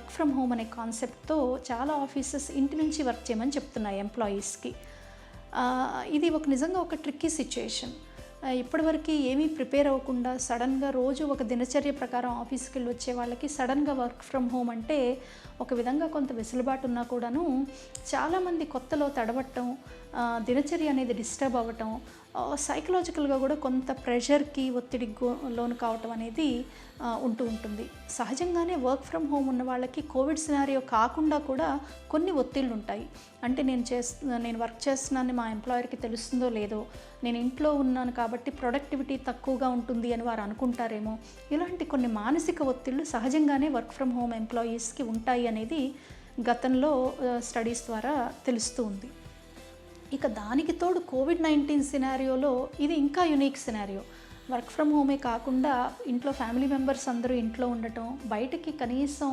Work from home అనే కాన్సెప్ట్తో చాలా ఆఫీసెస్ ఇంటి నుంచి వర్క్ చేయమని చెప్తున్నాయి ఎంప్లాయీస్కి. ఇది నిజంగా ఒక ట్రిక్కీ సిచ్యుయేషన్. ఇప్పటివరకు ఏమీ ప్రిపేర్ అవ్వకుండా సడన్గా రోజు ఒక దినచర్య ప్రకారం ఆఫీస్కి వెళ్ళి వచ్చే వాళ్ళకి సడన్గా వర్క్ ఫ్రమ్ హోమ్ అంటే ఒక విధంగా కొంత వెసులుబాటు ఉన్నా కూడాను చాలామంది కొత్తలో తడబట్టడం, దినచర్య అనేది డిస్టర్బ్ అవ్వటం, సైకలాజికల్గా కూడా కొంత ప్రెషర్కి ఒత్తిడికి లోను కావటం అనేది ఉంటూ ఉంటుంది. సహజంగానే వర్క్ ఫ్రమ్ హోమ్ ఉన్న వాళ్ళకి కోవిడ్ సినారియో కాకుండా కూడా కొన్ని ఒత్తిళ్ళు ఉంటాయి. అంటే నేను వర్క్ చేస్తున్నానని మా ఎంప్లాయర్కి తెలుస్తుందో లేదో, నేను ఇంట్లో ఉన్నాను కాబట్టి ప్రొడక్టివిటీ తక్కువగా ఉంటుంది అని వారు అనుకుంటారేమో, ఇలాంటి కొన్ని మానసిక ఒత్తిళ్ళు సహజంగానే వర్క్ ఫ్రమ్ హోమ్ ఎంప్లాయీస్కి ఉంటాయి అనేది గతంలో స్టడీస్ ద్వారా తెలుస్తూ ఉంది. ఇక దానికి తోడు కోవిడ్-19 సినారియోలో ఇది ఇంకా యునిక్ సినారియో. వర్క్ ఫ్రమ్ హోమే కాకుండా ఇంట్లో ఫ్యామిలీ మెంబర్స్ అందరూ ఇంట్లో ఉండటం, బయటికి కనీసం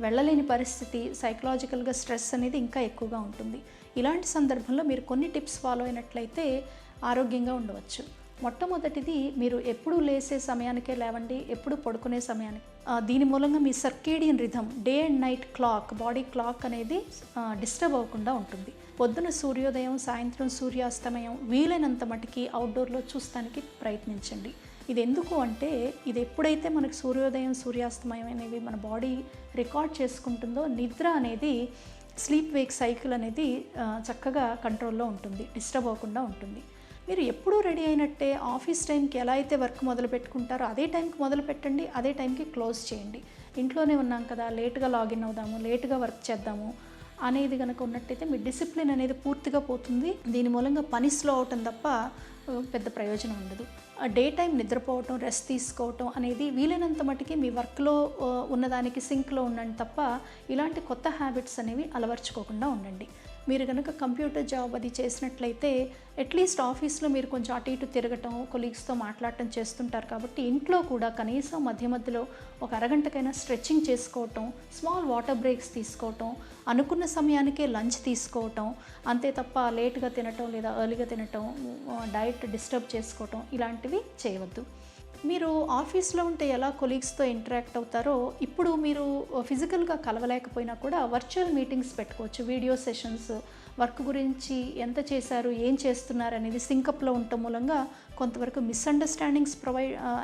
వెళ్ళలేని పరిస్థితి, సైకలాజికల్గా స్ట్రెస్ అనేది ఇంకా ఎక్కువగా ఉంటుంది. ఇలాంటి సందర్భంలో మీరు కొన్ని టిప్స్ ఫాలో అయినట్లయితే ఆరోగ్యంగా ఉండవచ్చు. మొట్టమొదటిది, మీరు ఎప్పుడు లేసే సమయానికే లేవండి, ఎప్పుడు పడుకునే సమయానికి. దీని మూలంగా మీ circadian rhythm, day and night clock, body clock అనేది డిస్టర్బ్ అవ్వకుండా ఉంటుంది. పొద్దున సూర్యోదయం, సాయంత్రం సూర్యాస్తమయం వీలైనంత మటుకి అవుట్డోర్లో చూస్తానికి ప్రయత్నించండి. ఇది ఎందుకు అంటే, ఇది ఎప్పుడైతే మనకు సూర్యోదయం, సూర్యాస్తమయం అనేవి మన బాడీ రికార్డ్ చేసుకుంటుందో నిద్ర అనేది, స్లీప్ వేక్ సైకిల్ అనేది చక్కగా కంట్రోల్లో ఉంటుంది, డిస్టర్బ్ అవ్వకుండా ఉంటుంది. మీరు ఎప్పుడూ రెడీ అయినట్టే ఆఫీస్ టైంకి ఎలా అయితే వర్క్ మొదలు పెట్టుకుంటారో అదే టైంకి మొదలు పెట్టండి, అదే టైంకి క్లోజ్ చేయండి. ఇంట్లోనే ఉన్నాం కదా, లేట్గా లాగిన్ అవుదాము, లేట్గా వర్క్ చేద్దాము అనేది కనుక ఉన్నట్టయితే మీ డిసిప్లిన్ అనేది పూర్తిగా పోతుంది. దీని మూలంగా పని స్లో అవటం తప్ప పెద్ద ప్రయోజనం ఉండదు. డే టైం నిద్రపోవటం, రెస్ట్ తీసుకోవటం అనేది వీలైనంత మటుకి మీ వర్క్లో ఉన్నదానికి సింక్లో ఉండండి తప్ప ఇలాంటి కొత్త హ్యాబిట్స్ అనేవి అలవర్చుకోకుండా ఉండండి. మీరు కనుక కంప్యూటర్ జాబ్ అది చేసినట్లయితే అట్లీస్ట్ ఆఫీస్లో మీరు కొంచెం అటు ఇటు తిరగటం, కొలీగ్స్తో మాట్లాడటం చేస్తుంటారు కాబట్టి ఇంట్లో కూడా కనీసం మధ్య మధ్యలో ఒక అరగంటకైనా స్ట్రెచ్చింగ్ చేసుకోవటం, స్మాల్ వాటర్ బ్రేక్స్ తీసుకోవటం, అనుకున్న సమయానికే లంచ్ తీసుకోవటం, అంతే తప్ప లేట్గా తినటం లేదా ఎర్లీగా తినటం, డైట్ డిస్టర్బ్ చేసుకోవటం ఇలాంటివి చేయవద్దు. మీరు ఆఫీస్లో ఉంటే ఎలా కొలీగ్స్తో ఇంటరాక్ట్ అవుతారో ఇప్పుడు మీరు ఫిజికల్గా కలవలేకపోయినా కూడా వర్చువల్ మీటింగ్స్ పెట్టుకోవచ్చు. వీడియో సెషన్స్, వర్క్ గురించి ఎంత చేశారు, ఏం చేస్తున్నారు అనేది సింకప్లో ఉండటం మూలంగా కొంతవరకు మిస్అండర్స్టాండింగ్స్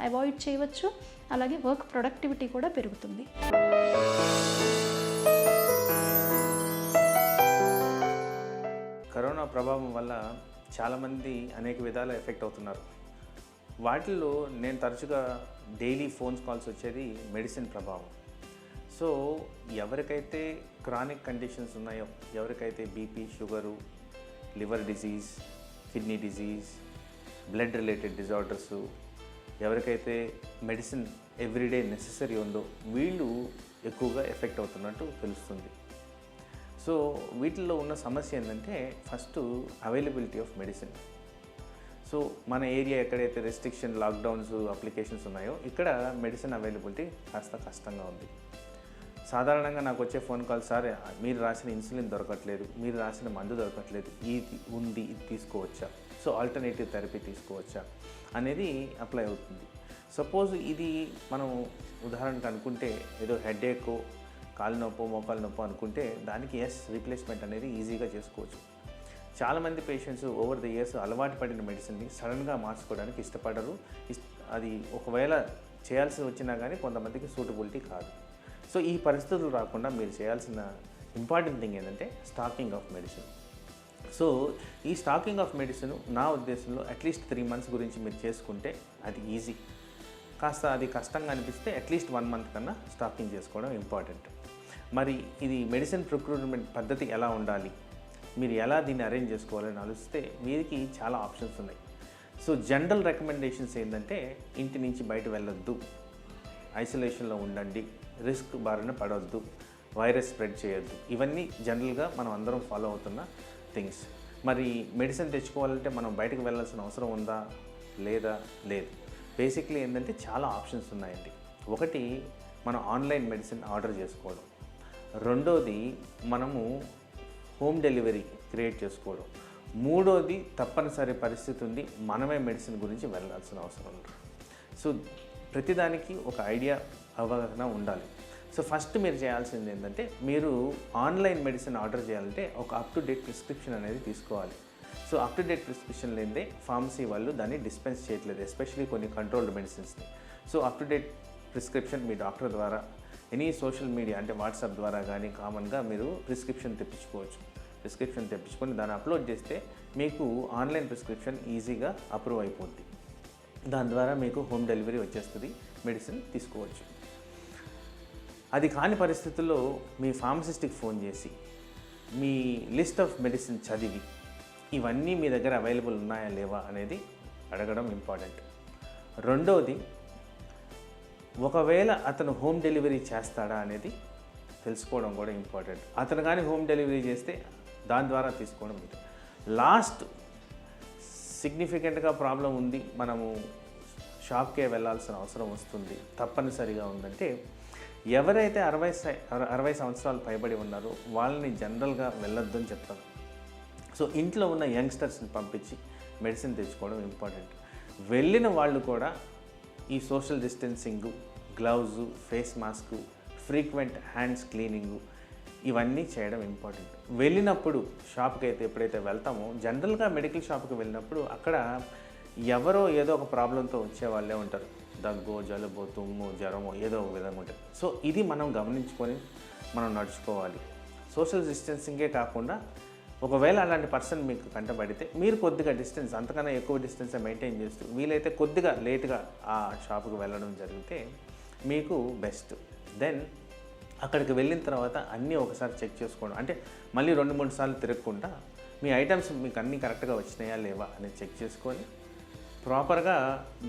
అవాయిడ్ చేయవచ్చు. అలాగే వర్క్ ప్రొడక్టివిటీ కూడా పెరుగుతుంది. కరోనా ప్రభావం వల్ల చాలామంది అనేక విధాల ఎఫెక్ట్ అవుతున్నారు. వాటిల్లో నేను తరచుగా డైలీ ఫోన్స్ కాల్స్ వచ్చేది మెడిసిన్ ప్రభావం. సో ఎవరికైతే క్రానిక్ కండిషన్స్ ఉన్నాయో, ఎవరికైతే BP, sugar, liver disease, kidney disease, blood related disorders, ఎవరికైతే మెడిసిన్ ఎవ్రీడే నెసెసరీ ఉందో వీళ్ళు ఎక్కువగా ఎఫెక్ట్ అవుతున్నట్టు తెలుస్తుంది. సో వీటిల్లో ఉన్న సమస్య ఏంటంటే, first availability of medicine. So మన ఏరియా ఎక్కడైతే రెస్ట్రిక్షన్, లాక్డౌన్స్, అప్లికేషన్స్ ఉన్నాయో ఇక్కడ మెడిసిన్ అవైలబిలిటీ కాస్త కష్టంగా ఉంది. సాధారణంగా నాకు వచ్చే ఫోన్ కాల్, సార్ మీరు రాసిన ఇన్సులిన్ దొరకట్లేదు, మీరు రాసిన మందు దొరకట్లేదు, ఇది ఉంది, ఇది తీసుకోవచ్చా, సో ఆల్టర్నేటివ్ థెరపీ తీసుకోవచ్చా అనేది అప్లై అవుతుంది. సపోజ్ ఇది మనం ఉదాహరణకు అనుకుంటే ఏదో హెడేకో, కాలు నొప్పో, మోకాలు నొప్పో అనుకుంటే దానికి రీప్లేస్మెంట్ అనేది ఈజీగా చేసుకోవచ్చు. చాలామంది పేషెంట్స్ ఓవర్ ద ఇయర్స్ అలవాటు పడిన మెడిసిన్ని సడన్గా మార్చుకోవడానికి ఇష్టపడరు. అది ఒకవేళ చేయాల్సి వచ్చినా కానీ కొంతమందికి సూటబిలిటీ కాదు. సో ఈ పరిస్థితులు రాకుండా మీరు చేయాల్సిన ఇంపార్టెంట్ థింగ్ ఏంటంటే స్టాకింగ్ ఆఫ్ మెడిసిన్. సో ఈ స్టాకింగ్ ఆఫ్ మెడిసిన్ నా ఉద్దేశంలో అట్లీస్ట్ 3 months గురించి మీరు చేసుకుంటే అది ఈజీ. కాస్త అది కష్టంగా అనిపిస్తే అట్లీస్ట్ 1 month కన్నా స్టాకింగ్ చేసుకోవడం ఇంపార్టెంట్. మరి ఇది మెడిసిన్ ప్రొక్యూర్మెంట్ పద్ధతి ఎలా ఉండాలి, మీరు ఎలా దీన్ని అరేంజ్ చేసుకోవాలని ఆలోచిస్తే వీరికి చాలా ఆప్షన్స్ ఉన్నాయి. సో జనరల్ రికమెండేషన్స్ ఏంటంటే, ఇంటి నుంచి బయట వెళ్ళొద్దు, ఐసోలేషన్లో ఉండండి, రిస్క్ బారిన పడవద్దు, వైరస్ స్ప్రెడ్ చేయొద్దు. ఇవన్నీ జనరల్గా మనం అందరం ఫాలో అవుతున్న థింగ్స్. మరి మెడిసిన్ తెచ్చుకోవాలంటే మనం బయటకు వెళ్ళాల్సిన అవసరం ఉందా లేదా? లేదు. బేసిక్లీ ఏంటంటే చాలా ఆప్షన్స్ ఉన్నాయండి. ఒకటి, మనం ఆన్లైన్ మెడిసిన్ ఆర్డర్ చేసుకోవడం. రెండోది, మనము హోమ్ డెలివరీ క్రియేట్ చేసుకోవడం. మూడోది, తప్పనిసరి పరిస్థితి ఉంది, మనమే మెడిసిన్ గురించి వెళ్ళాల్సిన అవసరం ఉంది. సో ప్రతిదానికి ఒక ఐడియా, అవగాహన ఉండాలి. సో ఫస్ట్ మీరు చేయాల్సింది ఏంటంటే మీరు ఆన్లైన్ మెడిసిన్ ఆర్డర్ చేయాలంటే ఒక అప్ టు డేట్ ప్రిస్క్రిప్షన్ అనేది తీసుకోవాలి. So up to date prescription లేదే ఫార్మసీ వాళ్ళు దాన్ని డిస్పెన్స్ చేయట్లేదు, ఎస్పెషలీ కొన్ని కంట్రోల్డ్ మెడిసిన్స్ని. So up to date prescription మీ డాక్టర్ ద్వారా ఎనీ సోషల్ మీడియా అంటే వాట్సాప్ ద్వారా కానీ కామన్గా మీరు ప్రిస్క్రిప్షన్ తెప్పించుకోవచ్చు. ప్రిస్క్రిప్షన్ తెప్పించుకొని దాన్ని అప్లోడ్ చేస్తే మీకు ఆన్లైన్ ప్రిస్క్రిప్షన్ ఈజీగా అప్రూవ్ అయిపోద్ది. దాని ద్వారా మీకు హోమ్ డెలివరీ వచ్చేస్తుంది, మెడిసిన్ తీసుకోవచ్చు. అది కాని పరిస్థితుల్లో మీ ఫార్మసిస్ట్కి ఫోన్ చేసి మీ లిస్ట్ ఆఫ్ మెడిసిన్ చదివి ఇవన్నీ మీ దగ్గర అవైలబుల్ ఉన్నాయా లేవా అనేది అడగడం ఇంపార్టెంట్. రెండోది, ఒకవేళ అతను హోమ్ డెలివరీ చేస్తాడా అనేది తెలుసుకోవడం కూడా ఇంపార్టెంట్. అతను కానీ హోమ్ డెలివరీ చేస్తే దాని ద్వారా తీసుకోవడం ఉంటుంది. లాస్ట్ సిగ్నిఫికెంట్గా ప్రాబ్లం ఉంది, మనము షాప్కే వెళ్ళాల్సిన అవసరం వస్తుంది, తప్పనిసరిగా ఉందంటే ఎవరైతే 60 సంవత్సరాలు పైబడి ఉన్నారో వాళ్ళని జనరల్గా వెళ్ళొద్దని చెప్తారు. సో ఇంట్లో ఉన్న యంగ్స్టర్స్ని పంపించి మెడిసిన్ తెచ్చుకోవడం ఇంపార్టెంట్. వెళ్ళిన వాళ్ళు కూడా ఈ social distancing, gloves, face mask, frequent hands cleaning ఇవన్నీ చేయడం ఇంపార్టెంట్. వెళ్ళినప్పుడు షాప్కి అయితే ఎప్పుడైతే వెళ్తామో జనరల్గా మెడికల్ షాప్కి వెళ్ళినప్పుడు అక్కడ ఎవరో ఏదో ఒక ప్రాబ్లంతో వచ్చే వాళ్ళే ఉంటారు. దగ్గు, జలుబు, తుమ్ము, జ్వరము ఏదో ఒక విధంగా ఉంటుంది. సో ఇది మనం గమనించుకొని మనం నడుచుకోవాలి. సోషల్ డిస్టెన్సింగే కాకుండా ఒకవేళ అలాంటి పర్సన్ మీకు కంటపడితే మీరు కొద్దిగా డిస్టెన్స్, అంతకన్నా ఎక్కువ డిస్టెన్స్ మెయింటైన్ చేస్తూ వీలైతే కొద్దిగా లేట్గా ఆ షాపుకి వెళ్ళడం జరిగితే మీకు బెస్ట్. దెన్ అక్కడికి వెళ్ళిన తర్వాత అన్నీ ఒకసారి చెక్ చేసుకోవడం, అంటే మళ్ళీ 2-3 సార్లు తిరగకుండా మీ ఐటమ్స్ మీకు అన్నీ కరెక్ట్గా వచ్చినాయా లేవా అనేది చెక్ చేసుకొని ప్రాపర్గా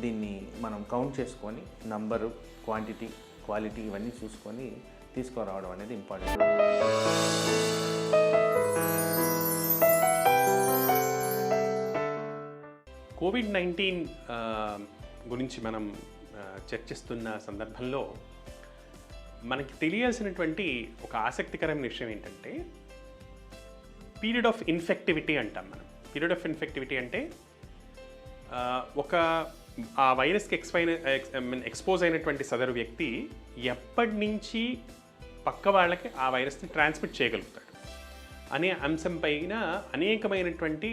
దీన్ని మనం కౌంట్ చేసుకొని నంబరు, క్వాంటిటీ, క్వాలిటీ ఇవన్నీ చూసుకొని తీసుకురావడం అనేది ఇంపార్టెంట్. కోవిడ్-19 గురించి మనం చర్చిస్తున్న సందర్భంలో మనకి తెలియాల్సినటువంటి ఒక ఆసక్తికరమైన విషయం ఏంటంటే పీరియడ్ ఆఫ్ ఇన్ఫెక్టివిటీ అంటాం మనం. పీరియడ్ ఆఫ్ ఇన్ఫెక్టివిటీ అంటే ఆ వైరస్కి ఎక్స్పోజ్ అయినటువంటి సదరు వ్యక్తి ఎప్పటి నుంచి పక్క వాళ్ళకి ఆ వైరస్ని ట్రాన్స్మిట్ చేయగలుగుతాడు అనే అంశం పైన అనేకమైనటువంటి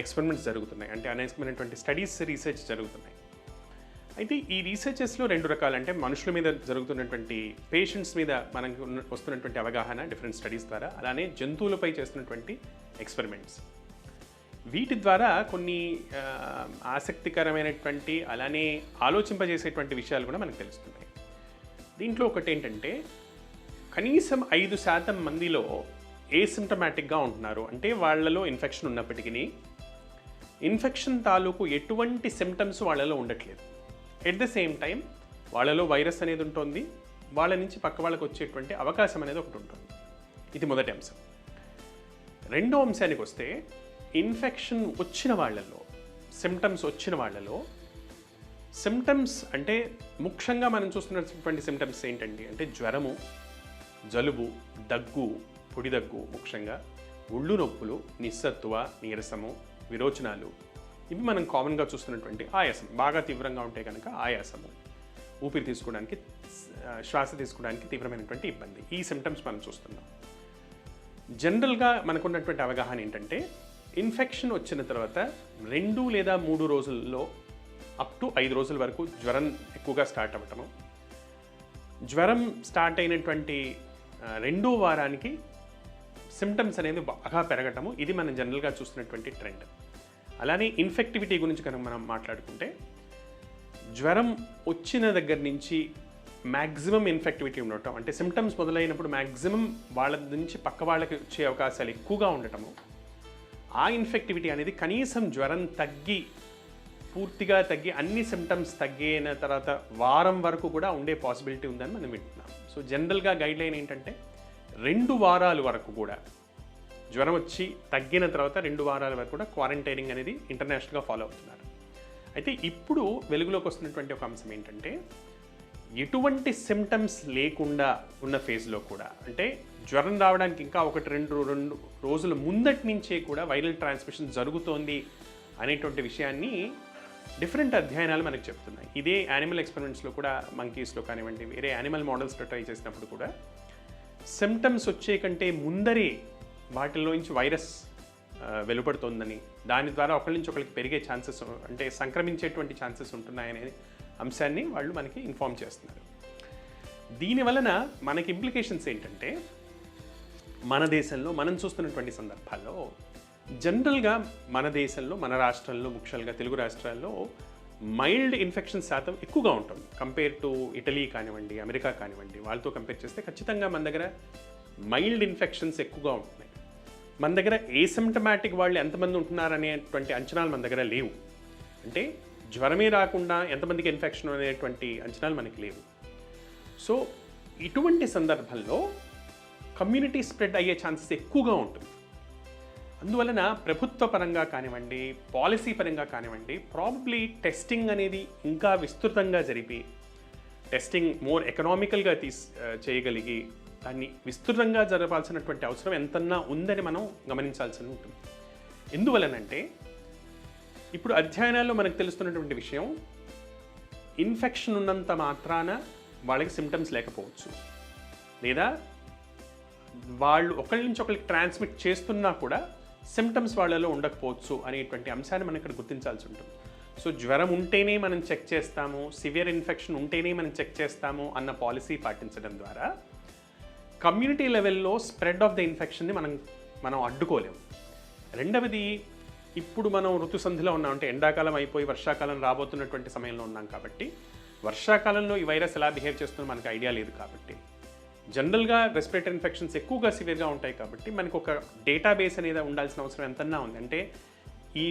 ఎక్స్పెరిమెంట్స్ జరుగుతున్నాయి, అంటే అనేకమైనటువంటి స్టడీస్, రీసెర్చ్ జరుగుతున్నాయి. అయితే ఈ రీసెర్చెస్లో 2 రకాలు, అంటే మనుషుల మీద జరుగుతున్నటువంటి, పేషెంట్స్ మీద మనకు వస్తున్నటువంటి అవగాహన డిఫరెంట్ స్టడీస్ ద్వారా, అలానే జంతువులపై చేస్తున్నటువంటి ఎక్స్పెరిమెంట్స్. వీటి ద్వారా కొన్ని ఆసక్తికరమైనటువంటి అలానే ఆలోచింపజేసేటువంటి విషయాలు కూడా మనకు తెలుస్తున్నాయి. దీంట్లో ఒకటి ఏంటంటే కనీసం 5% మందిలో ఏసిమ్టమాటిక్గా ఉంటున్నారు, అంటే వాళ్ళలో ఇన్ఫెక్షన్ ఉన్నప్పటికీ ఇన్ఫెక్షన్ తాలూకు ఎటువంటి సిమ్టమ్స్ వాళ్ళలో ఉండట్లేదు. ఎట్ ద సేమ్ టైం వాళ్ళలో వైరస్ అనేది ఉంటుంది, వాళ్ళ నుంచి పక్క వాళ్ళకి వచ్చేటువంటి అవకాశం అనేది ఒకటి ఉంటుంది. ఇది మొదటి అంశం. రెండో అంశానికి వస్తే ఇన్ఫెక్షన్ వచ్చిన వాళ్ళలో, సిమ్టమ్స్ వచ్చిన వాళ్ళలో, సిమ్టమ్స్ అంటే ముఖ్యంగా మనం చూస్తున్నటువంటి సిమ్టమ్స్ ఏంటంటే అంటే జ్వరము, జలుబు, దగ్గు, పొడి దగ్గు, ముఖ్యంగా ఒళ్ళు నొప్పులు, నిస్సత్తువ, నీరసము, విరోచనాలు, ఇవి మనం కామన్గా చూస్తున్నటువంటి ఆయాసం. బాగా తీవ్రంగా ఉంటే కనుక ఆయాసము, ఊపిరి తీసుకోవడానికి, శ్వాస తీసుకోవడానికి తీవ్రమైనటువంటి ఇబ్బంది, ఈ సిమ్టమ్స్ మనం చూస్తున్నాం. జనరల్గా మనకున్నటువంటి అవగాహన ఏంటంటే ఇన్ఫెక్షన్ వచ్చిన తర్వాత 2 లేదా 3 రోజుల్లో అప్ టు 5 రోజుల వరకు జ్వరం ఎక్కువగా స్టార్ట్ అవ్వటము, జ్వరం స్టార్ట్ అయినటువంటి 2వ వారానికి సిమ్టమ్స్ అనేది బాగా పెరగటము, ఇది మనం జనరల్గా చూస్తున్నటువంటి ట్రెండ్. అలానే ఇన్ఫెక్టివిటీ గురించి కనుక మనం మాట్లాడుకుంటే జ్వరం వచ్చిన దగ్గర నుంచి మ్యాక్సిమం ఇన్ఫెక్టివిటీ ఉండటం, అంటే సిమ్టమ్స్ మొదలైనప్పుడు మ్యాక్సిమం వాళ్ళ నుంచి పక్క వాళ్ళకి వచ్చే అవకాశాలు ఎక్కువగా ఉండటము, ఆ ఇన్ఫెక్టివిటీ అనేది కనీసం జ్వరం తగ్గి పూర్తిగా తగ్గి అన్ని సిమ్టమ్స్ తగ్గిన తర్వాత వారం వరకు కూడా ఉండే పాసిబిలిటీ ఉందని మనం వింటున్నాం. సో జనరల్గా గైడ్లైన్ ఏంటంటే 2 వారాల వరకు కూడా జ్వరం వచ్చి తగ్గిన తర్వాత 2 వారాల వరకు కూడా క్వారంటైనింగ్ అనేది ఇంటర్నేషనల్గా ఫాలో అవుతున్నారు. అయితే ఇప్పుడు వెలుగులోకి వస్తున్నటువంటి ఒక అంశం ఏంటంటే ఎటువంటి సిమ్టమ్స్ లేకుండా ఉన్న ఫేజ్లో కూడా, అంటే జ్వరం రావడానికి ఇంకా 1-2 రోజుల ముందటి నుంచే కూడా వైరల్ ట్రాన్స్మిషన్ జరుగుతోంది అనేటువంటి విషయాన్ని డిఫరెంట్ అధ్యయనాలు మనకు చెప్తున్నాయి. ఇదే యానిమల్ ఎక్స్పెరిమెంట్స్లో కూడా, మంకీస్లో కానివ్వండి, వేరే యానిమల్ మోడల్స్లో ట్రై చేసినప్పుడు కూడా సిమ్టమ్స్ వచ్చే కంటే ముందరే వాటిల్లో నుంచి వైరస్ వెలువడుతోందని, దాని ద్వారా ఒకరి నుంచి ఒకరికి పెరిగే ఛాన్సెస్, అంటే సంక్రమించేటువంటి ఛాన్సెస్ ఉంటున్నాయనే అంశాన్ని వాళ్ళు మనకి ఇన్ఫార్మ్ చేస్తున్నారు. దీనివలన మనకి ఇంప్లికేషన్స్ ఏంటంటే, మన దేశంలో మనం చూస్తున్నటువంటి సందర్భాల్లో జనరల్గా మన దేశంలో, మన రాష్ట్రాల్లో, ముఖ్యంగా తెలుగు రాష్ట్రాల్లో మైల్డ్ ఇన్ఫెక్షన్ శాతం ఎక్కువగా ఉంటుంది కంపేర్ టు ఇటలీ కానివ్వండి, అమెరికా కానివ్వండి. వాళ్ళతో కంపేర్ చేస్తే ఖచ్చితంగా మన దగ్గర మైల్డ్ ఇన్ఫెక్షన్స్ ఎక్కువగా ఉంటున్నాయి. మన దగ్గర ఏసిమ్టమాటిక్ వాళ్ళు ఎంతమంది ఉంటున్నారు అనేటువంటి అంచనాలు మన దగ్గర లేవు. అంటే జ్వరమే రాకుండా ఎంతమందికి ఇన్ఫెక్షన్ అనేటువంటి అంచనాలు మనకి లేవు. సో ఇటువంటి సందర్భంలో కమ్యూనిటీ స్ప్రెడ్ అయ్యే ఛాన్సెస్ ఎక్కువగా ఉంటుంది. అందువలన ప్రభుత్వ పరంగా కానివ్వండి, పాలసీ పరంగా కానివ్వండి, ప్రాబబ్లీ టెస్టింగ్ అనేది ఇంకా విస్తృతంగా జరిపి, టెస్టింగ్ మోర్ ఎకనామికల్గా చేయగలిగి దాన్ని విస్తృతంగా జరపాల్సినటువంటి అవసరం ఎంతన్నా ఉందని మనం గమనించాల్సి ఉంటుంది. ఎందువలనంటే ఇప్పుడు అధ్యయనాల్లో మనకు తెలుస్తున్నటువంటి విషయం, ఇన్ఫెక్షన్ ఉన్నంత మాత్రాన వాళ్ళకి సిమ్టమ్స్ లేకపోవచ్చు, లేదా వాళ్ళు ఒకరి నుంచి ఒకరికి ట్రాన్స్మిట్ చేస్తున్నా కూడా సిమ్టమ్స్ వాళ్ళలో ఉండకపోవచ్చు అనేటువంటి అంశాన్ని మనం ఇక్కడ గుర్తించాల్సి ఉంటుంది. సో జ్వరం ఉంటేనే మనం చెక్ చేస్తాము, సివియర్ ఇన్ఫెక్షన్ ఉంటేనే మనం చెక్ చేస్తాము అన్న పాలసీ పాటించడం ద్వారా కమ్యూనిటీ లెవెల్లో స్ప్రెడ్ ఆఫ్ ద ఇన్ఫెక్షన్ని మనం అడ్డుకోలేము. రెండవది, ఇప్పుడు మనం ఋతుసంధిలో ఉన్నాం, అంటే ఎండాకాలం అయిపోయి వర్షాకాలం రాబోతున్నటువంటి సమయంలో ఉన్నాం కాబట్టి, వర్షాకాలంలో ఈ వైరస్ ఎలా బిహేవ్ చేస్తుందో మనకు ఐడియా లేదు కాబట్టి, జనరల్గా రెస్పిరేటరీ ఇన్ఫెక్షన్స్ ఎక్కువగా సివియర్గా ఉంటాయి కాబట్టి మనకు ఒక డేటాబేస్ అనేది ఉండాల్సిన అవసరం ఎంతన్నా ఉంది. అంటే ఈ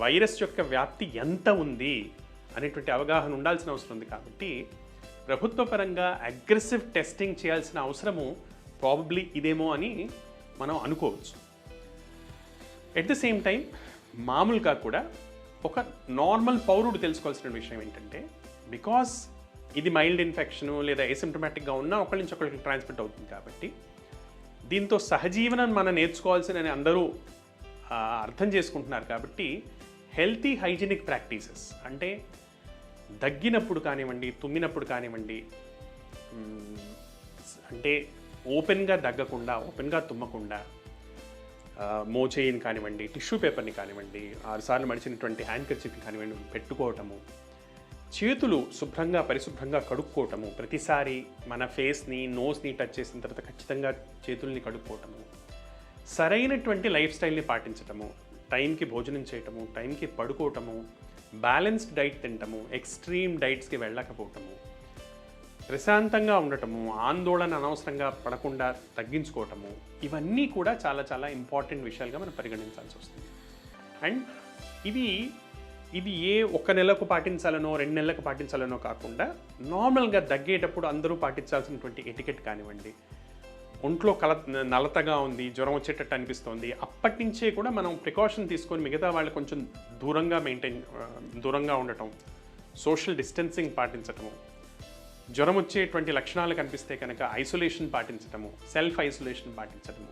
వైరస్ యొక్క వ్యాప్తి ఎంత ఉంది అనేటువంటి అవగాహన ఉండాల్సిన అవసరం ఉంది. కాబట్టి ప్రభుత్వ పరంగా అగ్రెసివ్ టెస్టింగ్ చేయాల్సిన అవసరము ప్రాబబ్లీ ఇదేమో అని మనం అనుకోవచ్చు. ఎట్ ద సేమ్ టైం మామూలుగా కూడా ఒక నార్మల్ పౌరుడు తెలుసుకోవాల్సిన విషయం ఏంటంటే, బికాస్ ఇది మైల్డ్ ఇన్ఫెక్షను లేదా ఏసిమ్టమాటిక్గా ఉన్నా ఒకరి నుంచి ఒకరికి ట్రాన్స్మిట్ అవుతుంది కాబట్టి, దీంతో సహజీవనం మనం నేర్చుకోవాల్సిన అందరూ అర్థం చేసుకుంటున్నారు. కాబట్టి హెల్తీ హైజీనిక్ ప్రాక్టీసెస్, అంటే దగ్గినప్పుడు కానివ్వండి, తుమ్మినప్పుడు కానివ్వండి, అంటే ఓపెన్గా దగ్గకుండా, ఓపెన్గా తుమ్మకుండా, మోచేయిని కానివ్వండి, టిష్యూ పేపర్ని కానివ్వండి, 6 సార్లు మడిచినటువంటి హ్యాండ్ కర్చీఫ్ని కానివ్వండి పెట్టుకోవటము, చేతులు శుభ్రంగా పరిశుభ్రంగా కడుక్కోవటము, ప్రతిసారి మన ఫేస్ని, నోస్ని టచ్ చేసిన తర్వాత ఖచ్చితంగా చేతుల్ని కడుక్కోవటము, సరైనటువంటి లైఫ్ స్టైల్ని పాటించటము, టైంకి భోజనం చేయటము, టైంకి పడుకోవటము, బ్యాలెన్స్డ్ డైట్ తినటము, ఎక్స్ట్రీమ్ డైట్స్కి వెళ్ళకపోవటము, ప్రశాంతంగా ఉండటము, ఆందోళన అనవసరంగా పడకుండా తగ్గించుకోవటము, ఇవన్నీ కూడా చాలా చాలా ఇంపార్టెంట్ విషయాలుగా మనం పరిగణించాల్సి వస్తుంది. అండ్ ఇది ఏ 1 నెలకు పాటించాలనో 2 నెలలకు పాటించాలనో కాకుండా, నార్మల్గా దగ్గేటప్పుడు అందరూ పాటించాల్సినటువంటి ఎటికెట్ కానివ్వండి, ఒంట్లో నలతగా ఉంది, జ్వరం వచ్చేటట్టు అనిపిస్తోంది, అప్పటి నుంచే కూడా మనం ప్రికాషన్ తీసుకొని మిగతా వాళ్ళు కొంచెం దూరంగా ఉండటం, సోషల్ డిస్టెన్సింగ్ పాటించటము, జ్వరం వచ్చేటువంటి లక్షణాలు కనిపిస్తే కనుక ఐసోలేషన్ పాటించటము, సెల్ఫ్ ఐసోలేషన్ పాటించటము,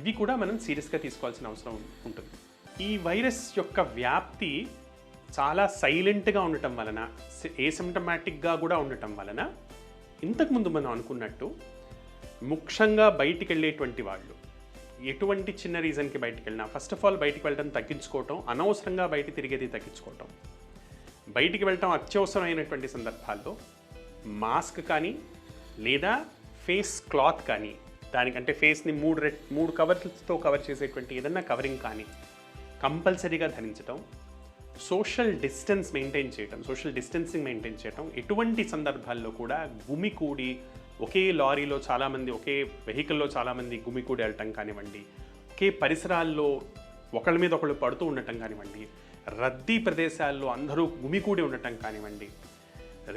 ఇవి కూడా మనం సీరియస్గా తీసుకోవాల్సిన అవసరం ఉంటుంది. ఈ వైరస్ యొక్క వ్యాప్తి చాలా సైలెంట్గా ఉండటం వలన, ఏసిమ్టమాటిక్గా కూడా ఉండటం వలన, ఇంతకుముందు మనం అనుకున్నట్టు ముఖ్యంగా బయటికి వెళ్ళేటువంటి వాళ్ళు ఎటువంటి చిన్న రీజన్కి బయటికి వెళ్ళినా, ఫస్ట్ ఆఫ్ ఆల్ బయటికి వెళ్ళడం తగ్గించుకోవటం, అనవసరంగా బయట తిరిగేది తగ్గించుకోవటం, బయటికి వెళ్ళటం అత్యవసరమైనటువంటి సందర్భాల్లో మాస్క్ కానీ లేదా ఫేస్ క్లాత్ కానీ, దానికంటే ఫేస్ని 3 కవర్స్తో కవర్ చేసేటువంటి ఏదన్నా కవరింగ్ కానీ కంపల్సరీగా ధరించటం, సోషల్ డిస్టెన్సింగ్ మెయింటైన్ చేయటం, ఎటువంటి సందర్భాల్లో కూడా గుమికూడి ఒకే లారీలో చాలామంది, ఒకే వెహికల్లో చాలామంది గుమికూడి వెళ్ళటం కానివ్వండి, ఒకే పరిసరాల్లో ఒకళ్ళ మీద ఒకళ్ళు పడుతూ ఉండటం కానివ్వండి, రద్దీ ప్రదేశాల్లో అందరూ గుమికూడి ఉండటం కానివ్వండి,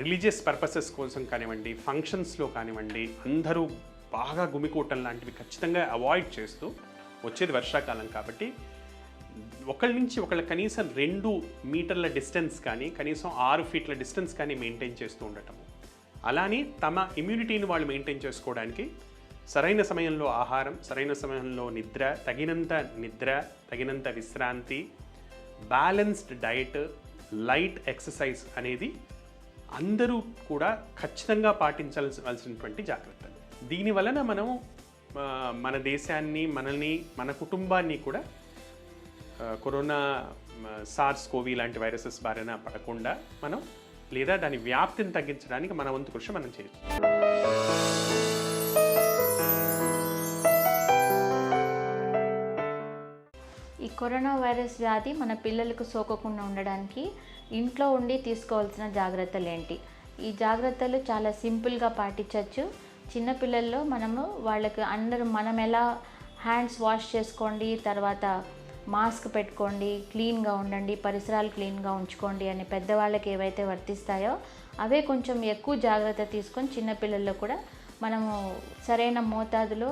రిలీజియస్ పర్పసెస్ కోసం కానివ్వండి, ఫంక్షన్స్లో కానివ్వండి, అందరూ బాగా గుమికూడటం లాంటివి ఖచ్చితంగా అవాయిడ్ చేస్తూ, వచ్చేది వర్షాకాలం కాబట్టి ఒకళ్ళ నుంచి ఒకళ్ళ కనీసం 2 మీటర్ల డిస్టెన్స్ కానీ, కనీసం 6 ఫీట్ల డిస్టెన్స్ కానీ మెయింటైన్ చేస్తూ ఉండటము, అలానే తమ ఇమ్యూనిటీని వాళ్ళు మెయింటైన్ చేసుకోవడానికి సరైన సమయంలో ఆహారం, సరైన సమయంలో తగినంత నిద్ర, తగినంత విశ్రాంతి, బ్యాలెన్స్డ్ డైట్, లైట్ ఎక్సర్సైజ్ అనేది అందరూ కూడా ఖచ్చితంగా పాటించాల్సినటువంటి జాగ్రత్తలు. దీని వలన మనం మన దేశాన్ని, మనల్ని, మన కుటుంబాన్ని కూడా కరోనా, సార్స్ కోవి లాంటి వైరసెస్ బారిన పడకుండా మనం, లేదా దాని వ్యాప్తిని తగ్గించడానికి మన వంతు కృషి మనం చేయొచ్చు. ఈ కరోనా వైరస్ వ్యాధి మన పిల్లలకు సోకకుండా ఉండడానికి ఇంట్లో ఉండి తీసుకోవాల్సిన జాగ్రత్తలు ఏంటి? ఈ జాగ్రత్తలు చాలా సింపుల్గా పాటించవచ్చు. చిన్నపిల్లల్లో వాళ్ళకి మనం ఎలా హ్యాండ్స్ వాష్ చేసుకోండి, తర్వాత మాస్క్ పెట్టుకోండి, క్లీన్గా ఉండండి, పరిసరాలు క్లీన్గా ఉంచుకోండి అని పెద్దవాళ్ళకి ఏవైతే వర్తిస్తాయో అవే కొంచెం ఎక్కువ జాగ్రత్త తీసుకొని చిన్నపిల్లల్లో కూడా మనము సరైన మోతాదులో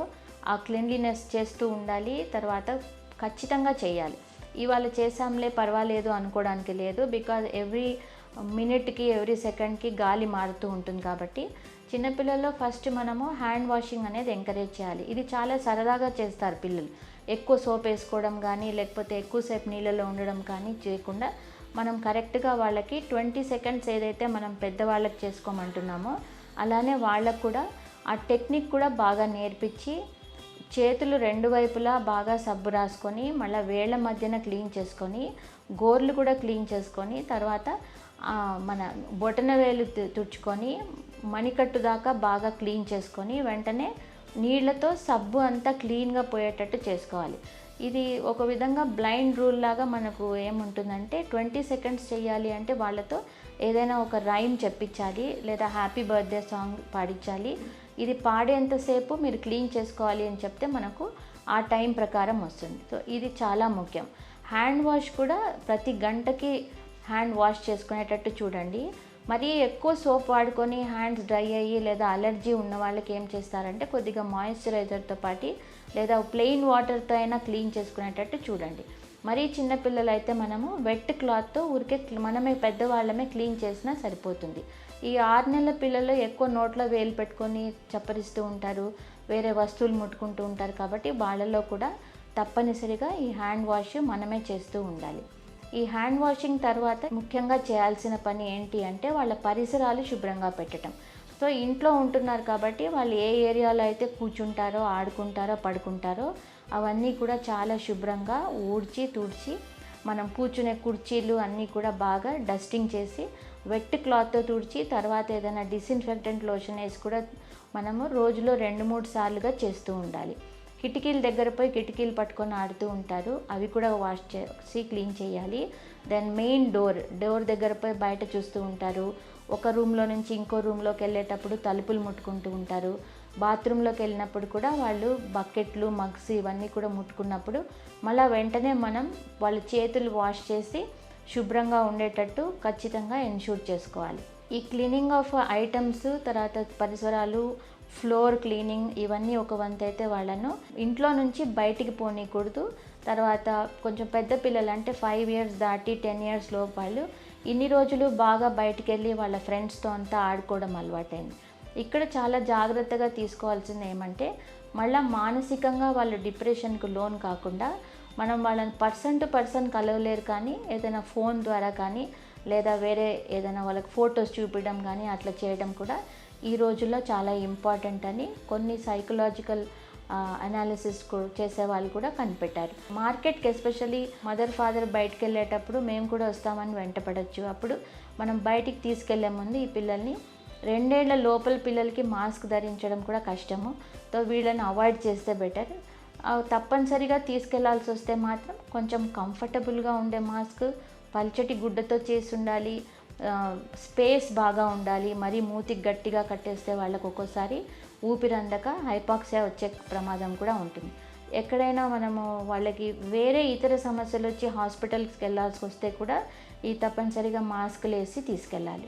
ఆ క్లీన్లీనెస్ చేస్తూ ఉండాలి. తర్వాత ఖచ్చితంగా చేయాలి. ఇవాళ చేసాంలే పర్వాలేదు అనుకోవడానికి లేదు. బికాజ్ ఎవ్రీ మినిట్కి, ఎవ్రీ సెకండ్కి గాలి మారుతూ ఉంటుంది. కాబట్టి చిన్నపిల్లల్లో ఫస్ట్ మనము హ్యాండ్ వాషింగ్ అనేది ఎంకరేజ్ చేయాలి. ఇది చాలా సరదాగా చేస్తారు పిల్లలు. ఎక్కువ సోప్ వేసుకోవడం కానీ, లేకపోతే ఎక్కువసేపు నీళ్ళలో ఉండడం కానీ చేయకుండా మనం కరెక్ట్గా వాళ్ళకి 20 సెకండ్స్ ఏదైతే మనం పెద్దవాళ్ళకి చేసుకోమంటున్నామో అలానే వాళ్ళకు కూడా ఆ టెక్నిక్ కూడా బాగా నేర్పించి, చేతులు రెండు వైపులా బాగా సబ్బు రాసుకొని, మళ్ళీ వేళ్ళ మధ్యన క్లీన్ చేసుకొని, గోర్లు కూడా క్లీన్ చేసుకొని, తర్వాత మన బొటన వేలు తుడుచుకొని మణికట్టు దాకా బాగా క్లీన్ చేసుకొని వెంటనే నీళ్లతో సబ్బు అంతా క్లీన్గా పోయేటట్టు చేసుకోవాలి. ఇది ఒక విధంగా బ్లైండ్ రూల్ లాగా మనకు ఏముంటుందంటే 20 సెకండ్స్ చేయాలి అంటే వాళ్ళతో ఏదైనా ఒక రైమ్ చెప్పించాలి, లేదా హ్యాపీ బర్త్డే సాంగ్ పాడించాలి. ఇది పాడేంతసేపు మీరు క్లీన్ చేసుకోవాలి అని చెప్తే మనకు ఆ టైం ప్రకారం వస్తుంది. సో ఇది చాలా ముఖ్యం. హ్యాండ్ వాష్ కూడా ప్రతి గంటకి హ్యాండ్ వాష్ చేసుకునేటట్టు చూడండి. మరీ ఎక్కువ సోప్ వాడుకొని హ్యాండ్స్ డ్రై అయ్యి లేదా అలర్జీ ఉన్న వాళ్ళకి ఏం చేస్తారంటే కొద్దిగా మాయిశ్చరైజర్తో పాటు లేదా ప్లెయిన్ వాటర్తో అయినా క్లీన్ చేసుకునేటట్టు చూడండి. మరీ చిన్నపిల్లలు అయితే మనము వెట్ క్లాత్తో ఊరికే మనమే పెద్దవాళ్ళమే క్లీన్ చేసినా సరిపోతుంది. ఈ 6 నెలల పిల్లలు ఎక్కువ నోట్లో వేలు పెట్టుకొని చప్పరిస్తూ ఉంటారు, వేరే వస్తువులు ముట్టుకుంటూ ఉంటారు. కాబట్టి వాళ్ళలో కూడా తప్పనిసరిగా ఈ హ్యాండ్ వాష్ మనమే చేస్తూ ఉండాలి. ఈ హ్యాండ్ వాషింగ్ తర్వాత ముఖ్యంగా చేయాల్సిన పని ఏంటి అంటే వాళ్ళ పరిసరాలు శుభ్రంగా పెట్టడం. సో ఇంట్లో ఉంటున్నారు కాబట్టి వాళ్ళు ఏ ఏరియాలో అయితే కూర్చుంటారో, ఆడుకుంటారో, పడుకుంటారో అవన్నీ కూడా చాలా శుభ్రంగా ఊడ్చి తుడిచి, మనం కూర్చునే కుర్చీలు అన్నీ కూడా బాగా డస్టింగ్ చేసి వెట్ క్లాత్తో తుడిచి, తర్వాత ఏదైనా డిస్ఇన్ఫెక్టెంట్ లోషన్ వేసి కూడా మనము రోజులో 2-3 సార్లుగా చేస్తూ ఉండాలి. కిటికీల దగ్గర పోయి కిటికీలు పట్టుకొని ఆడుతూ ఉంటారు, అవి కూడా వాష్ చేసి క్లీన్ చేయాలి. దెన్ మెయిన్ డోర్ దగ్గర పోయి బయట చూస్తూ ఉంటారు. ఒక రూమ్లో నుంచి ఇంకో రూమ్లోకి వెళ్ళేటప్పుడు తలుపులు ముట్టుకుంటూ ఉంటారు. బాత్రూంలోకి వెళ్ళినప్పుడు కూడా వాళ్ళు బకెట్లు, మగ్స్ ఇవన్నీ కూడా ముట్టుకున్నప్పుడు మళ్ళీ వెంటనే మనం వాళ్ళ చేతులు వాష్ చేసి శుభ్రంగా ఉండేటట్టు ఖచ్చితంగా ఎన్షూర్ చేసుకోవాలి. ఈ క్లీనింగ్ ఆఫ్ ఐటమ్స్, తర్వాత పరిసరాలు, ఫ్లోర్ క్లీనింగ్ ఇవన్నీ ఒక వంతు అయితే వాళ్ళను ఇంట్లో నుంచి బయటికి పోనీకూడదు. తర్వాత కొంచెం పెద్ద పిల్లలు అంటే 5 ఇయర్స్ దాటి 10 ఇయర్స్ లోపు వాళ్ళు ఇన్ని రోజులు బాగా బయటికి వెళ్ళి వాళ్ళ ఫ్రెండ్స్తో అంతా ఆడుకోవడం అలవాటైంది. ఇక్కడ చాలా జాగ్రత్తగా తీసుకోవాల్సింది ఏమంటే మళ్ళీ మానసికంగా వాళ్ళు డిప్రెషన్కు లోన్ కాకుండా మనం వాళ్ళని పర్సన్ టు పర్సన్ కలవలేరు, కానీ ఏదైనా ఫోన్ ద్వారా కానీ లేదా వేరే ఏదైనా వాళ్ళకి ఫొటోస్ చూపించడం కానీ అట్లా చేయడం కూడా ఈ రోజుల్లో చాలా ఇంపార్టెంట్ అని కొన్ని సైకలాజికల్ అనాలిసిస్ చేసే వాళ్ళు కూడా కనిపెట్టారు. మార్కెట్కి ఎస్పెషల్లీ మదర్ ఫాదర్ బయటకు వెళ్ళేటప్పుడు మేము కూడా వస్తామని వెంటపడవచ్చు. అప్పుడు మనం బయటికి తీసుకెళ్లే ముందు ఈ పిల్లల్ని 2 ఏళ్ల లోపల పిల్లలకి మాస్క్ ధరించడం కూడా కష్టము. సో వీళ్ళని అవాయిడ్ చేస్తే బెటర్. తప్పనిసరిగా తీసుకెళ్లాల్సి వస్తే మాత్రం కొంచెం కంఫర్టబుల్గా ఉండే మాస్క్, పల్చటి గుడ్డతో చేసి ఉండాలి, స్పేస్ బాగా ఉండాలి. మరీ మూతికి గట్టిగా కట్టేస్తే వాళ్ళకు ఒక్కోసారి ఊపిరందక హైపాక్సియా వచ్చే ప్రమాదం కూడా ఉంటుంది. ఎక్కడైనా మనము వాళ్ళకి వేరే ఇతర సమస్యలు వచ్చి హాస్పిటల్కి వెళ్ళాల్సి వస్తే కూడా ఈ తప్పనిసరిగా మాస్కులు వేసి తీసుకెళ్ళాలి.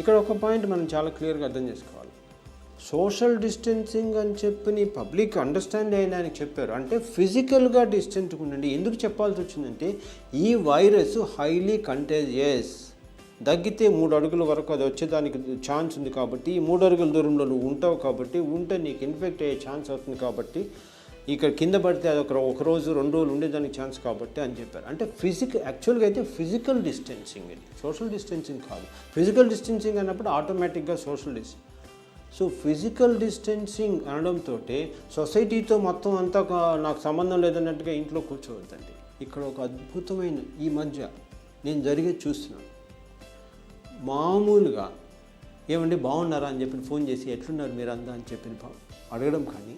ఇక్కడ ఒక పాయింట్ మనం చాలా క్లియర్గా అర్థం చేసుకోవాలి. సోషల్ డిస్టెన్సింగ్ అని చెప్పి పబ్లిక్ అండర్స్టాండ్ అయ్యడానికి చెప్పారు. అంటే ఫిజికల్గా డిస్టెన్స్ ఉండండి. ఎందుకు చెప్పాల్సి వచ్చిందంటే ఈ వైరస్ హైలీ కంటేజియస్. దగ్గితే 3 అడుగుల వరకు అది వచ్చేదానికి ఛాన్స్ ఉంది. కాబట్టి ఈ 3 అడుగుల దూరంలో నువ్వు ఉంటావు, కాబట్టి ఉంటే నీకు ఇన్ఫెక్ట్ అయ్యే ఛాన్స్ అవుతుంది. కాబట్టి ఇక్కడ కింద పడితే అది ఒక రోజు 2 రోజులు ఉండేదానికి ఛాన్స్ కాబట్టి అని చెప్పారు. అంటే యాక్చువల్గా అయితే ఫిజికల్ డిస్టెన్సింగ్ ఇది, సోషల్ డిస్టెన్సింగ్ కాదు. ఫిజికల్ డిస్టెన్సింగ్ అన్నప్పుడు ఆటోమేటిక్గా social distance. So physical distancing అనడంతో సొసైటీతో మొత్తం అంతా నాకు సంబంధం లేదన్నట్టుగా ఇంట్లో కూర్చోవద్దండి. ఇక్కడ ఒక అద్భుతమైన ఈ మధ్య నేను జరిగేది చూస్తున్నాను. మామూలుగా ఏమండి బాగున్నారా అని చెప్పి ఫోన్ చేసి ఎట్లున్నారు మీరు అందా అని చెప్పి అడగడం కానీ,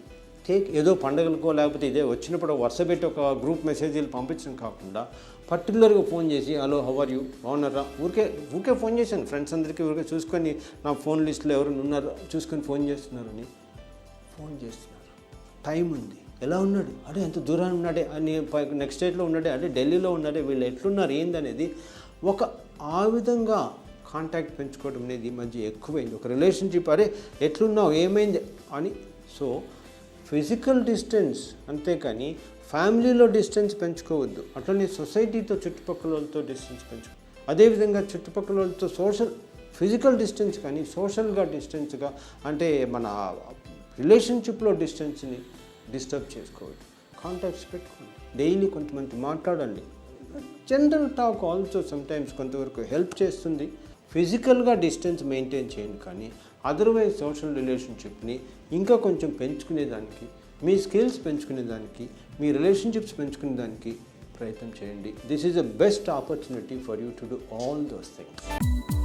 ఏదో పండుగలకో లేకపోతే ఇదే వచ్చినప్పుడు వరుస పెట్టి ఒక గ్రూప్ మెసేజ్లు పంపించడం కాకుండా పర్టికులర్గా ఫోన్ చేసి హలో హౌ ఆర్ యూ బాగున్నారా, ఊరికే ఫోన్ చేశాను ఫ్రెండ్స్ అందరికీ. ఊరికే చూసుకొని నా ఫోన్ లిస్ట్లో ఎవరు ఉన్నారో చూసుకొని ఫోన్ చేస్తున్నారు. టైం ఉంది, ఎలా ఉన్నాడు, అడే ఎంత దూరాన్ని ఉన్నాడే అని, నెక్స్ట్ స్టేట్లో ఉన్నాడే, అంటే ఢిల్లీలో ఉన్నాడే, వీళ్ళు ఎట్లున్నారు ఏందనేది ఆ విధంగా కాంటాక్ట్ పెంచుకోవడం అనేది ఈ మధ్య ఎక్కువైంది. ఒక రిలేషన్షిప్ అరే ఎట్లున్నావు ఏమైంది అని. సో ఫిజికల్ డిస్టెన్స్ అంతేకాని ఫ్యామిలీలో డిస్టెన్స్ పెంచుకోవద్దు. అట్లనే సొసైటీతో చుట్టుపక్కల వాళ్ళతో డిస్టెన్స్ అదేవిధంగా చుట్టుపక్కల వాళ్ళతో ఫిజికల్ డిస్టెన్స్ కానీ సోషల్గా డిస్టెన్స్గా అంటే మన రిలేషన్షిప్లో డిస్టెన్స్ని డిస్టర్బ్ చేసుకోవద్దు. కాంటాక్ట్స్ పెట్టుకోండి, డైలీ కొంతమంది మాట్లాడండి. జనరల్ టాక్ ఆల్సో సమ్టైమ్స్ కొంతవరకు హెల్ప్ చేస్తుంది. ఫిజికల్గా డిస్టెన్స్ మెయింటైన్ చేయండి, కానీ అదర్వైజ్ సోషల్ రిలేషన్షిప్ని ఇంకా కొంచెం పెంచుకునేదానికి, మీ స్కిల్స్ పెంచుకునేదానికి, మీ రిలేషన్షిప్స్ పెంచుకునేదానికి ప్రయత్నం చేయండి. This is the best opportunity for you to do all those things.